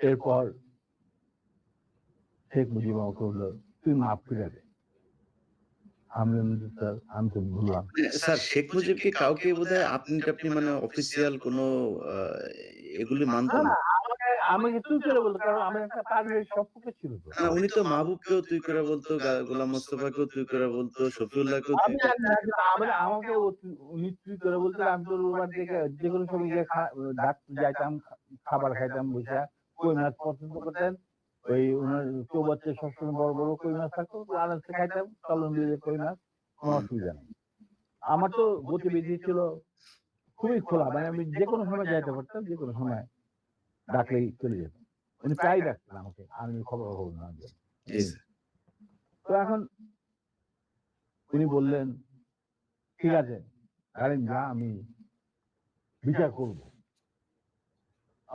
এরপর শেখ মুজিব আমাকে বললো, তুই মাফ করে দে। আমি বললাম, স্যার আমি তো ভুললাম। স্যার শেখ মুজিব কি কাউকে বোধহয় আপনি-টাপনি মানে অফিসিয়াল কোনো আ এগুলি মানত না, না? না, আমাকে তুই করে বলতো, কারণ আমার একটা পারিবারিক সম্পর্ক ছিল তো। না, উনি তো মাহবুবকেও তুই করে বলতো, গোলাম মোস্তফাকেও তুই করে বলতো, শফিউল্লাহকেও তুই আমি করে জানি না, কিন্তু আমাকে উনি তুই করে বলতো। আমি তো ওর বাড়ি থেকে যেকোনো সময় গিয়ে ডাকতে যাইতাম, খাবার খাইতাম বইসা। কই মাছ পছন্দ করতেন। ওই উনার চৌবাচ্চা সবসময় বড় বড় কই মাছ থাকতো, আরামসে খাইতাম, চলন বিলের কই মাছ, কোনো হুম, অসুবিধা নেই। আমার তো গতিবিধি ছিল খুবই খোলা, মানে আমি যেকোনো সময় যাইতে পারতাম, যেকোনো সময় ডাকলেই চলে যেতাম। উনি প্রায়ই ডাকতেন আমাকে, আমি খবর নেওয়ার জন্য। জি স্যার। তো এখন উনি বললেন, ঠিক আছে, গাড়ি যা, আমি বিচার করব।